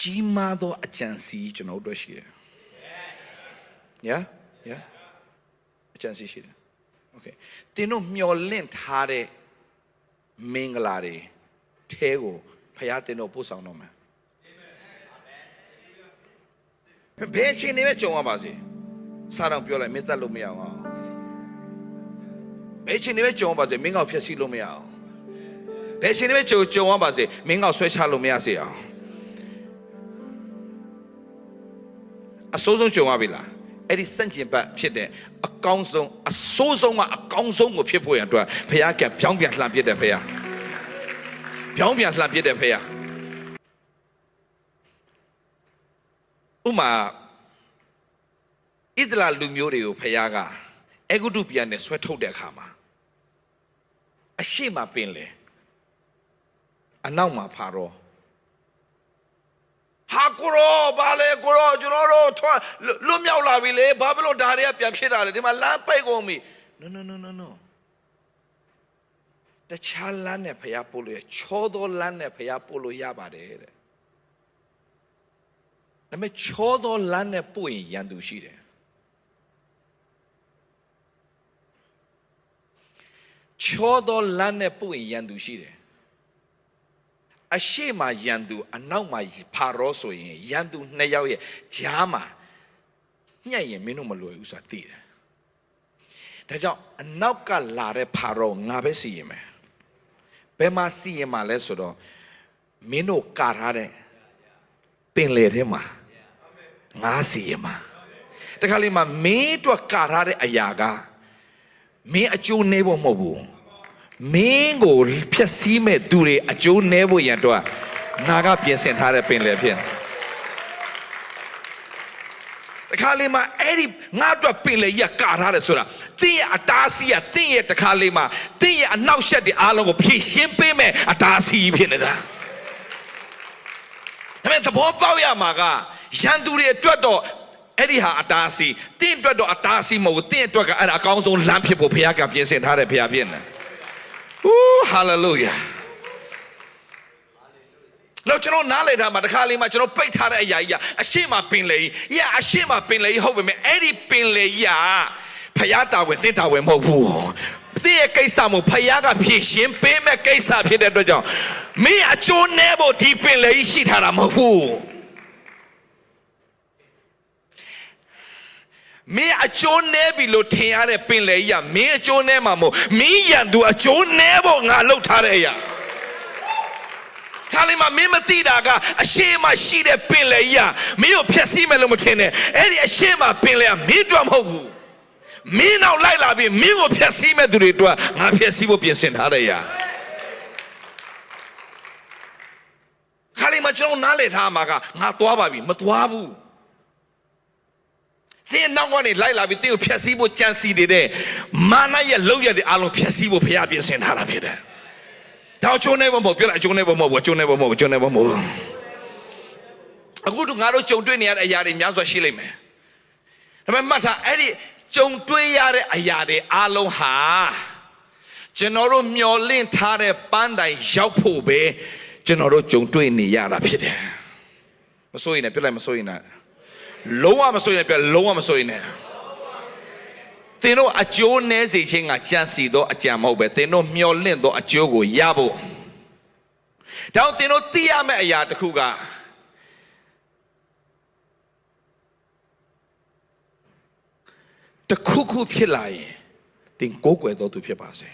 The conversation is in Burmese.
ကြီးမားသောအကြံစီကျွန်တော်တို့ရှိတယ် yeah အကြံစီရှိတယ် okay တင်းတို့မျော်လင့်ထားတဲ့မင်္ဂလာတွေထဲကိုဖခင်တင်းတို့ပို့ဆောင်တော့မယ်ဘယ်ချိန်နေပဲကြုံရပါစေစားတော့ပြောလိုက်မင်းသက်လို့မရအောင်ဘယ်ချိန်နေပဲကြုံရပါစေမင်းကောက်ဖျက်ဆီးလို့မရအောင်ဘယ်ချိန်နေပဲကြုံရပါစေမင်းကောက်ဆွဲချလို့မရစေအောင်အစိုးဆုံးကြုံရပြီလားအဲ့ဒီစန့်ကျင်ဘက်ဖြစ်တဲ့အကောင်းဆုံးအဆိုးဆုံးကအကောင်းဆုံးကိုဖြစ်ဖို့ရန်အတွက်ဖခင်ကပြောင်းပြန်လှန်ပြစ်တယ်ဖခင်ပြောင်းပြန်လှန်ပြစ်တယ်ဖခင်ဥမာဣသလလူမျိုးတွေကိုဖခင်ကအေဂုတုပြန်နဲ့ဆွဲထုတ်တဲ့အခါမှာအရှိမပင်လေအနောက်မှာဖာရောဟာကိုရောဘာလဲကိုရောကျွန်တော်တို့လွတ်မြောက်လာပြီလေဘာဖြစ်လို့ဒါတွေကပြန်ဖြစ်တာလဲဒီမှာလမ်းပိတ်ကုန်ပြီ no တခြားလမ်းနဲ့ဖျားပို့လို့ချောသောလမ်းနဲ့ဖျားပို့လို့ရပါတယ်တဲ့ဒါပေမဲ့ချောသောလမ်းနဲ့ပို့ရင်ရန်သူရှိတယ်ချောသောလမ်းနဲ့ပို့ရင်ရန်သူရှိတယ်အရှိမရန်သူအနောက်မှာဖာရောဆိုရင်ရန်သူနှစ်ယောက်ရဲ့ဂျားမှာညှက်ရင်မင်းတို့မလွယ်ဘူးဆိုတာသိတယ်ဒါကြောင့်အနောက်ကလာတဲ့ဖာရောငါပဲစီရင်မယ်ဘယ်မှာစီရင်မှာလဲဆိုတော့မင်းတို့ကာထားတဲ့ပင်လယ်ထဲမှာငါစီရင်မှာတခါလေမှာမင်းတို့ကာထားတဲ့အရာကမင်းအကျိုးနည်းဖို့မဟုတ်ဘူးမင်းကိုဖျက်ဆီးမဲ့သူတွေအကျိုးနည်းဖို့ရန်တော့ငါကပြင်ဆင်ထားတဲ့ပင်လယ်ဖြစ်တခါလေးမှာအဲ့ဒီငါတို့ပင်လယ်ကြီးကာထားတယ်ဆိုတာတင်းရဲ့အတားစီးကတင်းရဲ့တခါလေးမှာတင်းရဲ့အနောက်ရှက်တွေအားလုံးကိုဖြည့်ရှင်းပေးမဲ့အတားစီးဖြစ်နေတာဒါပေမဲ့သဘောပေါက်ရမှာကရန်သူတွေအတွက်တော့အဲ့ဒီဟာအတားစီးတင်းအတွက်တော့အတားစီးမဟုတ်ဘူးတင်းအတွက်ကအဲ့ဒါအကောင်းဆုံးလမ်းဖြစ်ဖို့ဘုရားကပြင်ဆင်ထားတဲ့ဘုရားဖြစ်နေhallelujah လို့ကျွန်တော်နားလည်ထားမှာတခါလေးမှာကျွန်တော်ပိတ်ထားတဲ့အရာကြီးအရှိမပင်လေကြီးအရှိမပင်လေကြီးဟုတ်ပေမဲ့အဲ့ဒီပင်လေကြီးဖယားတာဝင်တင်းတာဝင်မဟုတ်ဘူးတင်းရဲ့ကိစ္စမို့ဖယားကဖြည့်ရှင်းပေးမဲ့ကိစ္စဖြစ်တဲ့အတွက်ကြောင့်မင်းအကျိုးနည်းဖို့ဒီပင်လေကြီးရှိထားတာမဟုတ်ဘူးမင်းအကျိုးနည်းပြီလို့ထင်ရတဲ့ပင်လေကြီးမင်းအကျိုးနည်းမှာမဟုတ်မင်းရန်သူအကျိုးနည်းဖို့ငါလှုပ်ထားတဲ့အရာခါလေးမှာမင်းမသိတာကအရှိမရှိတဲ့ပင်လေကြီးမင်းကိုဖျက်ဆီးမယ်လို့မထင်နဲ့အဲ့ဒီအရှိမပင်လေမင်းတို့မဟုတ်ဘူးမင်းနောက်လိုက်လာပြီးမင်းကိုဖျက်ဆီးမဲ့သူတွေတို့ငါဖျက်ဆီးဖို့ပြင်ဆင်ထားတဲ့အရာခါလေးမှာကျွန်တော်နားလည်ထားမှာကငါသွားပါပြီမသွားဘူးတင်းနောက်ကနေလိုက်လာပြီးတင်းကိုဖျက်ဆီးဖို့ကြံစီနေတဲ့မာနရဲ့လောက်ရတဲ့အားလုံးဖျက်ဆီးဖို့ဖခင်ပြင်ဆင်ထားတာဖြစ်တယ်။ဒါအကျိုးနဲ့မဟုတ်ပြောလိုက်အကျိုးနဲ့မဟုတ်ဘူးအကျိုးနဲ့မဟုတ်အကျိုးနဲ့မဟုတ်အခုတို့ငါတို့ကြုံတွေ့နေရတဲ့အရာတွေများစွာရှိလိမ့်မယ်။ဒါပေမဲ့မှတ်ထားအဲ့ဒီကြုံတွေ့ရတဲ့အရာတွေအားလုံးဟာကျွန်တော်တို့မျှော်လင့်ထားတဲ့ပန်းတိုင်ရောက်ဖို့ပဲကျွန်တော်တို့ကြုံတွေ့နေရတာဖြစ်တယ်။မစိုးရင်လည်းပြလိုက်မစိုးရင်လည်းလုံးဝမစိုးရင်ပြလုံးဝမစိုးရင်နဲ့သင်တို့အကျိုးနည်းစေခြင်းကကြံစီသောအကြံမဟုတ်ပဲသင်တို့မျှော်လင့်သောအကျိုးကိုရဖို့ဒါကြောင့်သင်တို့သိရမယ့်အရာတစ်ခုကတခုခုဖြစ်လာရင်သင်ကိုးကွယ်တော်သူဖြစ်ပါစေ